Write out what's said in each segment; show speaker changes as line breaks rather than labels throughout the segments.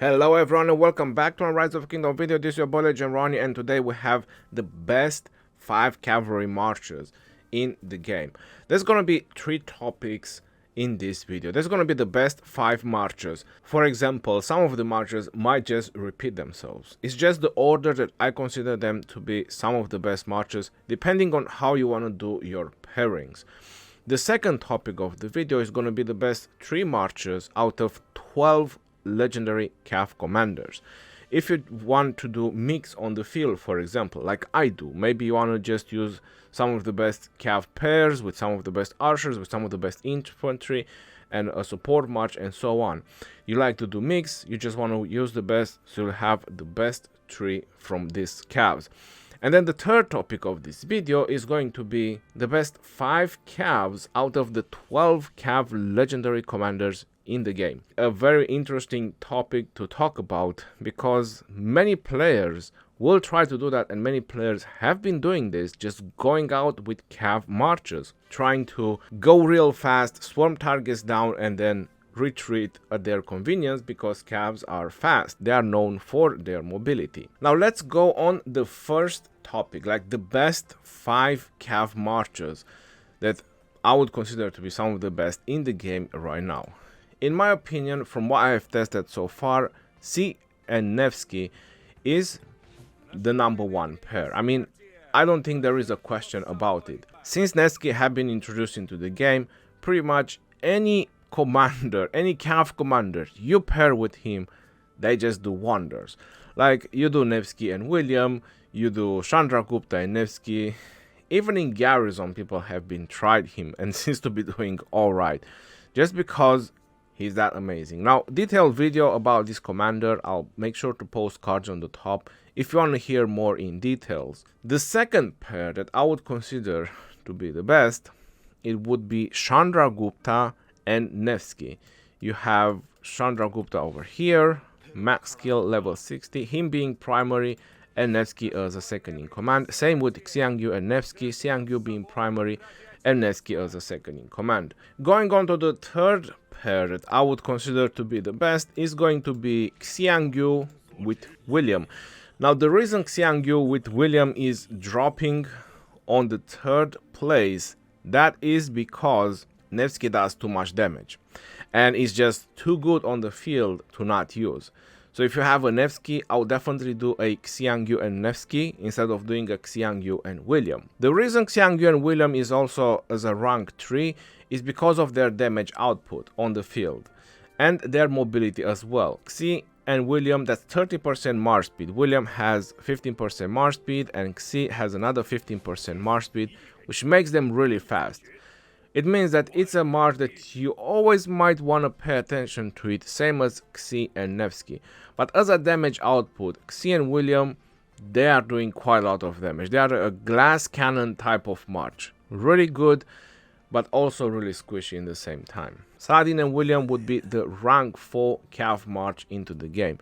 Hello everyone and welcome back to a Rise of Kingdom video. This is your boy Legend Ronnie, and today we have the best 5 cavalry marches in the game. There's gonna be 3 topics in this video. There's gonna be the best 5 marches. For example, some of the marches might just repeat themselves. It's just the order that I consider them to be some of the best marches, depending on how you want to do your pairings. The second topic of the video is going to be the best 3 marches out of 12 legendary Cav commanders. If you want to do mix on the field, for example, like I do, maybe you want to just use some of the best Cav pairs with some of the best archers, with some of the best infantry, and a support march, and so on. You like to do mix, you just want to use the best, so you'll have the best 3 from these Cavs. And then the third topic of this video is going to be the best 5 Cavs out of the 12 Cav legendary commanders in the game. A very interesting topic to talk about, because many players will try to do that, and many players have been doing this, just going out with Cav marches, trying to go real fast, swarm targets down, and then retreat at their convenience, because Cavs are fast. They are known for their mobility. Now let's go on the first topic, like the best 5 Cav marches that I would consider to be some of the best in the game right now. In my opinion, from what I have tested so far, C and Nevsky is the #1 pair. I mean, I don't think there is a question about it. Since Nevsky have been introduced into the game, pretty much any commander, any Cav commander you pair with him, they just do wonders. Like, you do Nevsky and William, you do Chandragupta and Nevsky. Even in Garrison, people have been tried him and seems to be doing alright, just because he's that amazing. Now, detailed video about this commander, I'll make sure to post cards on the top if you want to hear more in details. The second pair that I would consider to be the best, it would be Chandragupta and Nevsky. You have Chandragupta over here, max skill level 60, him being primary, and Nevsky as a second in command. Same with Xiangyu and Nevsky, Xiangyu being primary and Nevsky as a second in command. Going on to the third pair that I would consider to be the best is going to be Xiangyu with William. Now, the reason Xiangyu with William is dropping on the third place, that is because Nevsky does too much damage and is just too good on the field to not use. So if you have a Nevsky, I would definitely do a Xiangyu and Nevsky instead of doing a Xiangyu and William. The reason Xiangyu and William is also as a rank 3 is because of their damage output on the field and their mobility as well. Xi and William, that's 30% march speed. William has 15% march speed and Xi has another 15% march speed, which makes them really fast. It means that it's a march that you always might want to pay attention to it, same as Xi and Nevsky. But as a damage output, Xi and William, they are doing quite a lot of damage. They are a glass cannon type of march. Really good, but also really squishy in the same time. Saladin and William would be the rank 4 Cav march into the game.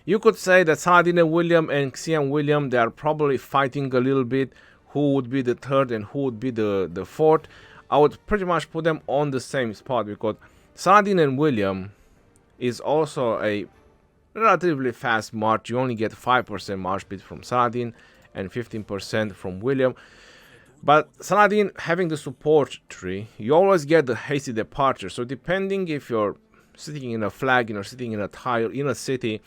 You could say that Saladin and William and Xi and William, they are probably fighting a little bit who would be the third and who would be the fourth. I would pretty much put them on the same spot, because Saladin and William is also a relatively fast march. You only get 5% march speed from Saladin and 15% from William. But Saladin having the support tree, you always get the hasty departure. So depending if you're sitting in a flag, you're sitting in a tile, in a city,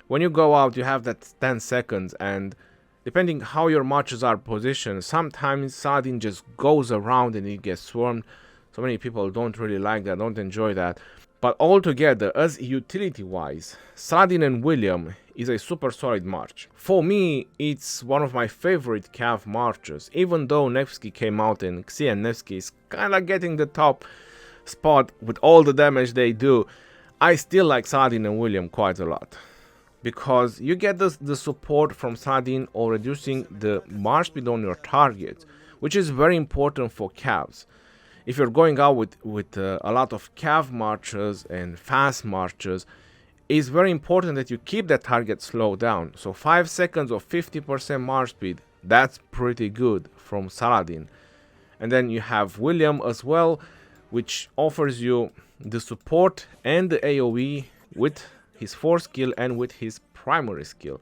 when you go out you have that 10 seconds, and depending how your marches are positioned, sometimes Saladin just goes around and it gets swarmed. So many people don't really like that, don't enjoy that. But altogether, as utility wise, Saladin and William is a super solid march. For me, it's one of my favorite Cav marches, even though Nevsky came out and Xi and Nevsky is kinda getting the top spot with all the damage they do. I still like Saladin and William quite a lot, because you get the support from Saladin or reducing the march speed on your target, which is very important for Cavs. If you're going out with a lot of Cav marches and fast marches, it's very important that you keep that target slowed down. So 5 seconds of 50% march speed, that's pretty good from Saladin. And then you have William as well, which offers you the support and the AoE with his 4th skill and with his primary skill.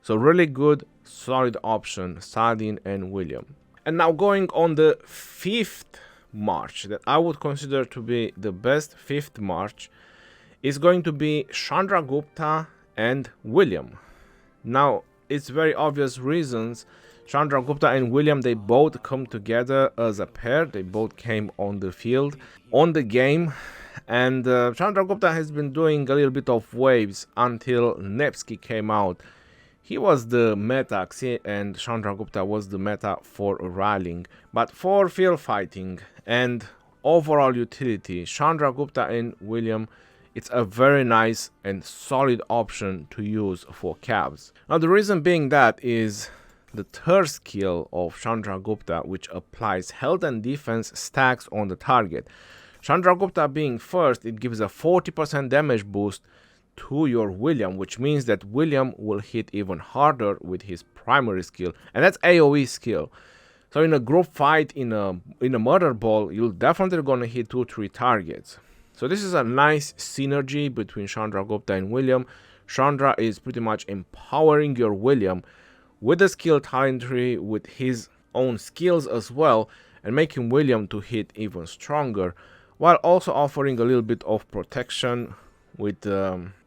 So really good, solid option, Saladin and William. And now going on the 5th march that I would consider to be the best 5th march is going to be Chandragupta and William. Now, it's very obvious reasons. Chandragupta and William, they both come together as a pair. They both came on the field, on the game. And Chandragupta has been doing a little bit of waves until Nevsky came out. He was the meta, and Chandragupta was the meta for rallying. But for field fighting and overall utility, Chandragupta and William, it's a very nice and solid option to use for Cavs. Now the reason being that is the 3rd skill of Chandragupta, which applies health and defense stacks on the target. Chandragupta being 1st, it gives a 40% damage boost to your William, which means that William will hit even harder with his primary skill, and that's AoE skill. So in a group fight, in a murder ball, you're definitely gonna hit 2-3 targets. So this is a nice synergy between Chandragupta and William. Chandra is pretty much empowering your William with the skill talent tree, with his own skills as well, and making William to hit even stronger, while also offering a little bit of protection with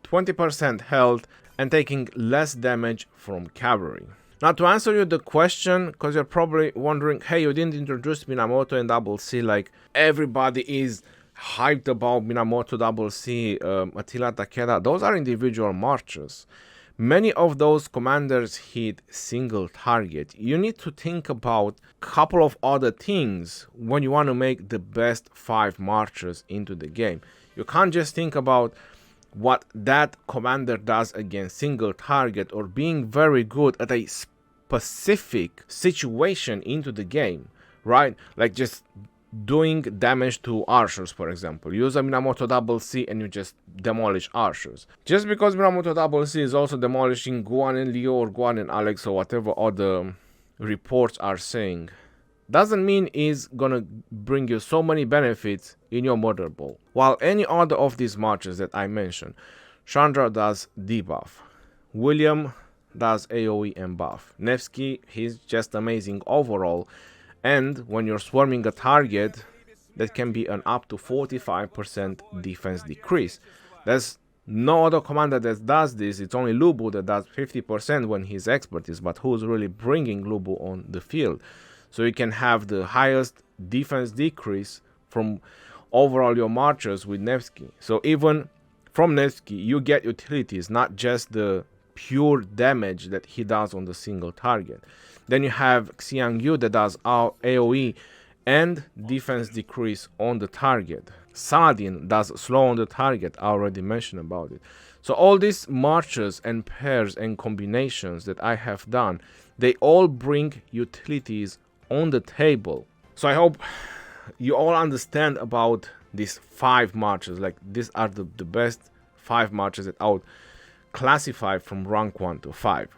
20% health and taking less damage from Cavalry. Now to answer you the question, because you're probably wondering, hey, you didn't introduce Minamoto and Double C, like everybody is hyped about Minamoto, Double C, Attila Takeda. Those are individual marches. Many of those commanders hit single target. You need to think about a couple of other things when you want to make the best 5 marches into the game. You can't just think about what that commander does against single target or being very good at a specific situation into the game, right? Like just doing damage to archers, for example. Use a Minamoto Double C and you just demolish archers. Just because Minamoto Double C is also demolishing Guan and Leo or Guan and Alex or whatever other reports are saying, doesn't mean it's gonna bring you so many benefits in your murder ball. While any other of these marches that I mentioned, Chandra does debuff, William does AoE and buff, Nevsky, he's just amazing overall, and when you're swarming a target, that can be an up to 45% defense decrease. There's no other commander that does this. It's only Lubu that does 50% when he's expertise, but who's really bringing Lubu on the field? So you can have the highest defense decrease from overall your marchers with Nevsky. So even from Nevsky, you get utilities, not just the pure damage that he does on the single target. Then you have Xiang Yu that does AoE and defense decrease on the target. Saladin does slow on the target, I already mentioned about it. So all these marches and pairs and combinations that I have done, they all bring utilities on the table. So I hope you all understand about these 5 marches. Like these are the best 5 marches that I would classify from rank 1 to 5.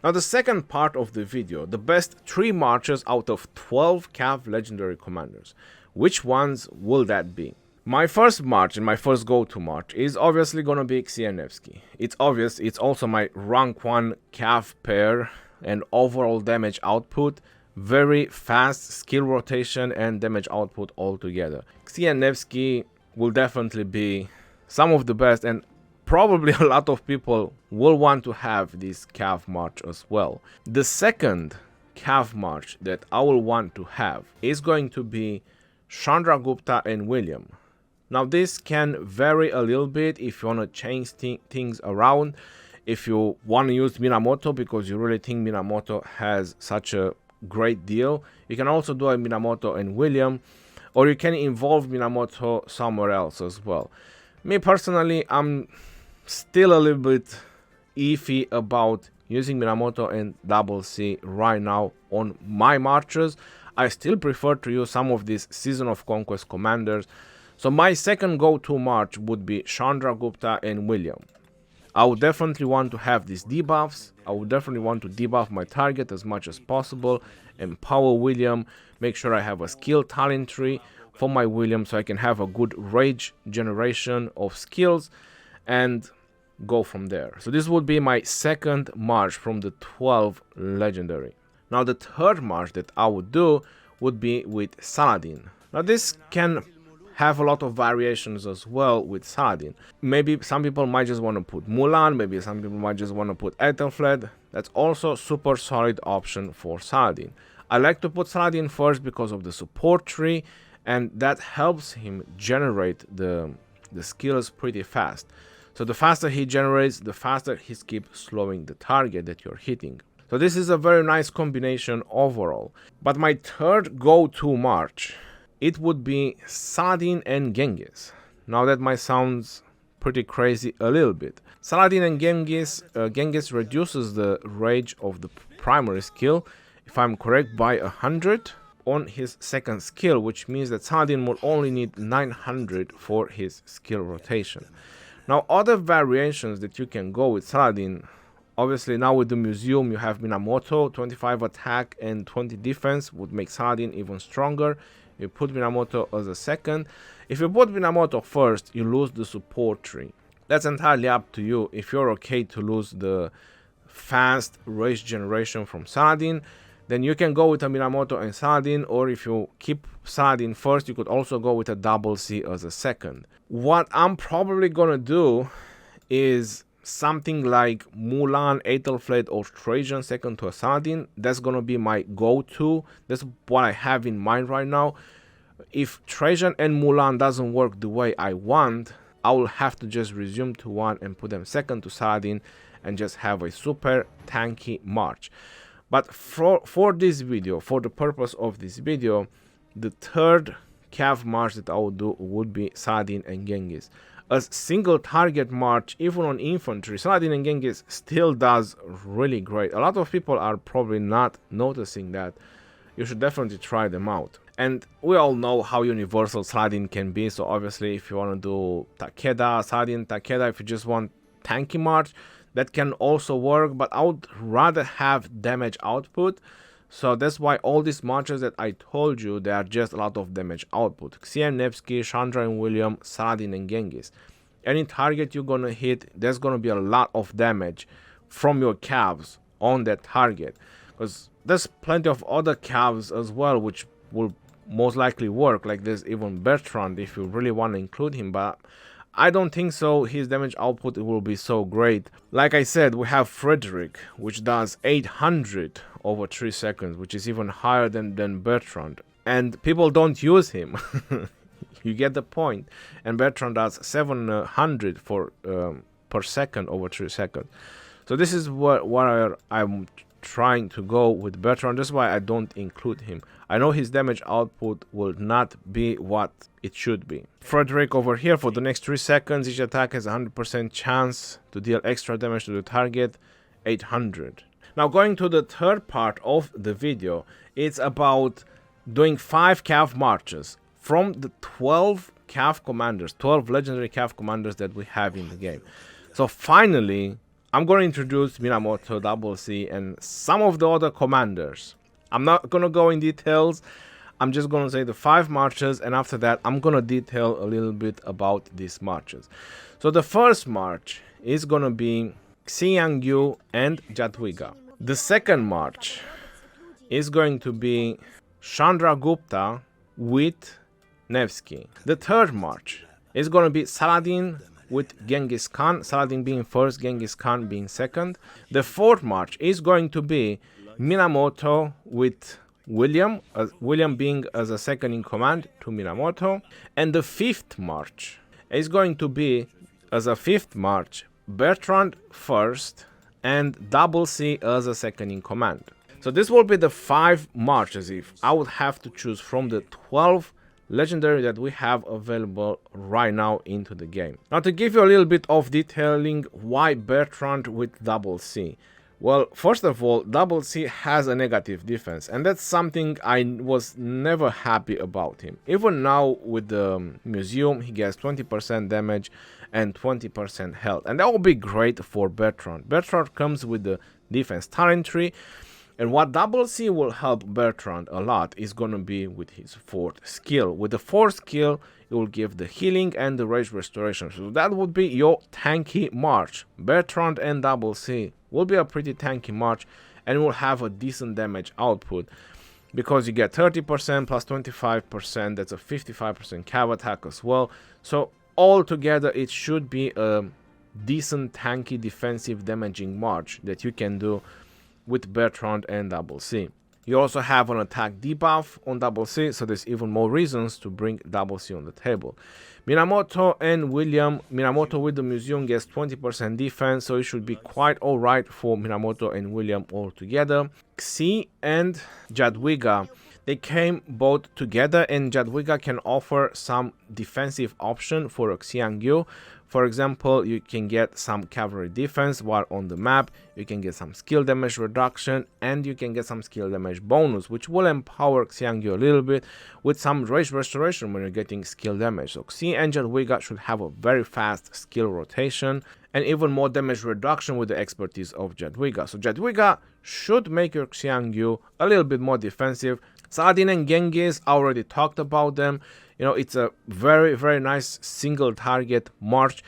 Now the second part of the video, the best 3 marches out of 12 Cav legendary commanders. Which ones will that be? My first march and my first go-to march is obviously gonna be Xianevsky. It's obvious, it's also my rank 1 Cav pair and overall damage output. Very fast skill rotation and damage output altogether. Xianevsky will definitely be some of the best, and probably a lot of people will want to have this Cav march as well. The second Cav march that I will want to have is going to be Chandragupta and William. Now this can vary a little bit if you want to change things around. If you want to use Minamoto because you really think Minamoto has such a great deal, you can also do a Minamoto and William, or you can involve Minamoto somewhere else as well. Me personally, I'm still a little bit iffy about using Minamoto and Double C right now on my marches. I still prefer to use some of these Season of Conquest commanders. So my second go-to march would be Chandragupta and William. I would definitely want to have these debuffs. I would definitely want to debuff my target as much as possible, empower William, make sure I have a skill talent tree for my William so I can have a good rage generation of skills, and go from there. So this would be my second march from the 12 legendary. Now the third march that I would do would be with Saladin. Now this can have a lot of variations as well with Saladin. Maybe some people might just want to put Mulan, maybe some people might just want to put Ethelflaed. That's also super solid option for Saladin. I like to put Saladin first because of the support tree, and that helps him generate the skills pretty fast. So the faster he generates, the faster he keeps slowing the target that you're hitting. So this is a very nice combination overall. But my third go-to march, it would be Saladin and Genghis. Now that might sound pretty crazy a little bit. Saladin and Genghis, Genghis reduces the rage of the primary skill, if I'm correct, by 100 on his second skill, which means that Saladin will only need 900 for his skill rotation. Now other variations that you can go with Saladin, obviously now with the museum you have Minamoto, 25 attack and 20 defense would make Saladin even stronger. You put Minamoto as a second. If you put Minamoto first, you lose the support tree. That's entirely up to you. If you're okay to lose the fast rage generation from Saladin, then you can go with a Minamoto and Saladin, or if you keep Saladin first, you could also go with a double C as a second. What I'm probably gonna do is something like Mulan, Ethelflaed, or Trajan second to a Saladin. That's gonna be my go-to. That's what I have in mind right now. If Trajan and Mulan doesn't work the way I want, I will have to just resume to one and put them second to Saladin and just have a super tanky march. But for this video, for the purpose of this video, the third cav march that I would do would be Saladin and Genghis. As single target march, even on infantry, Saladin and Genghis still does really great. A lot of people are probably not noticing that. You should definitely try them out. And we all know how universal Saladin can be, so obviously if you want to do Takeda, Saladin, Takeda, if you just want tanky march, that can also work, but I would rather have damage output. So that's why all these marches that I told you, they are just a lot of damage output. Xian, Nevsky, Chandra and William, Saladin and Genghis. Any target you're gonna hit, there's gonna be a lot of damage from your cavs on that target. Because there's plenty of other cavs as well which will most likely work. Like there's even Bertrand if you really want to include him, but I don't think so. His damage output will be so great. Like I said, we have Frederick, which does 800 over 3 seconds, which is even higher than Bertrand. And people don't use him. You get the point. And Bertrand does 700 per second over 3 seconds. So this is what I'm trying to go with Bertrand. That's why I don't include him. I know his damage output will not be what it should be. Frederick over here, for the next 3 seconds, each attack has a 100% chance to deal extra damage to the target, 800. Now going to the third part of the video, it's about doing 5 cav marches from the 12 cav commanders, 12 legendary cav commanders that we have in the game. So finally, I'm going to introduce Minamoto, Double C, and some of the other commanders. I'm not going to go in details. I'm just going to say the 5 marches, and after that, I'm going to detail a little bit about these marches. So the first march is going to be Xiang Yu and Jadwiga. The second march is going to be Chandragupta with Nevsky. The third march is going to be Saladin with Genghis Khan, Saladin being first, Genghis Khan being second. The fourth march is going to be Minamoto with William, William being as a second in command to Minamoto. And the fifth march is going to be, as a fifth march, Bertrand first and Double C as a second in command. So this will be the 5 marches if I would have to choose from the 12 legendary that we have available right now into the game. Now to give you a little bit of detailing, why Bertrand with Double C? Well, first of all, Double C has a negative defense, and that's something I was never happy about him. Even now with the museum, he gets 20% damage and 20% health, and that will be great for Bertrand. Bertrand comes with the defense talent tree, And what Double C will help Bertrand a lot is going to be with his fourth skill. With the fourth skill, it will give the healing and the rage restoration. So that would be your tanky March. Bertrand and Double C will be a pretty tanky March and will have a decent damage output, because you get 30% plus 25%, that's a 55% cav attack as well. So altogether it should be a decent tanky defensive damaging March that you can do with Bertrand and Double C. You also have an attack debuff on Double C, so there's even more reasons to bring Double C on the table. Minamoto and William. Minamoto with the museum gets 20% defense, so it should be quite alright for Minamoto and William all together. Xi and Jadwiga, they came both together, and Jadwiga can offer some defensive option for Xiangyu. For example, you can get some cavalry defense while on the map, you can get some skill damage reduction, and you can get some skill damage bonus, which will empower Xiangyu a little bit with some rage restoration when you're getting skill damage. So Xi and Jadwiga should have a very fast skill rotation and even more damage reduction with the expertise of Jadwiga. So Jadwiga should make your Xiangyu a little bit more defensive. Saladin and Genghis, I already talked about them. You know, it's a very, very nice single target March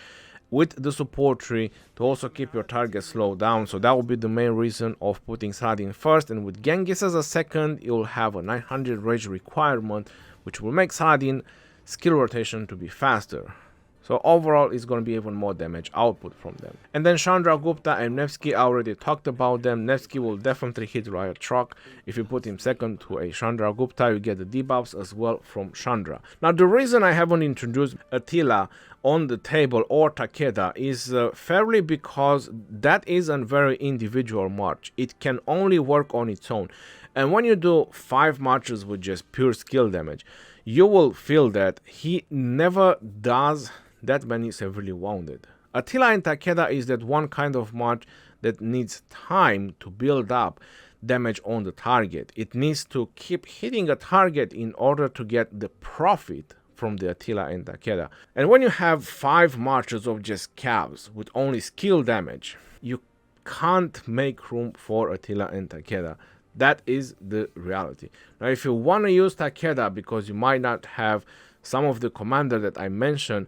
with the support tree to also keep your target slowed down. So that will be the main reason of putting Saladin first. And with Genghis as a second, you'll have a 900 rage requirement, which will make Saladin skill rotation to be faster. So overall, it's going to be even more damage output from them. And then Chandra Gupta and Nevsky, I already talked about them. Nevsky will definitely hit Riot Truck. If you put him second to a Chandra Gupta, you get the debuffs as well from Chandra. Now, the reason I haven't introduced Attila on the table or Takeda is fairly because that is a very individual march. It can only work on its own. And when you do 5 marches with just pure skill damage, you will feel that he never does that many severely wounded. Attila and Takeda is that one kind of march that needs time to build up damage on the target. It needs to keep hitting a target in order to get the profit from the Attila and Takeda. And when you have 5 marches of just cavs with only skill damage, you can't make room for Attila and Takeda. That is the reality. Now, if you want to use Takeda because you might not have some of the commander that I mentioned,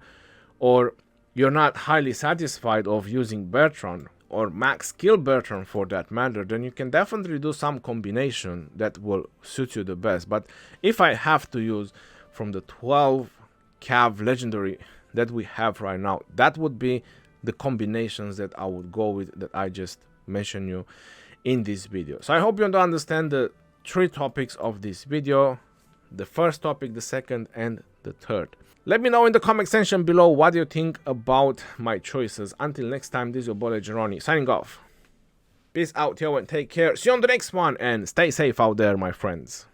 or you're not highly satisfied of using Bertrand or max skill Bertrand for that matter, then you can definitely do some combination that will suit you the best. But if I have to use from the 12 cav legendary that we have right now, that would be the combinations that I would go with that I just mentioned you in this video. So I hope you understand the 3 topics of this video: the first topic, the second, and the third. Let me know in the comment section below what you think about my choices. Until next time, this is your boy Legend signing off. Peace out, yo, and take care. See you on the next one, and stay safe out there, my friends.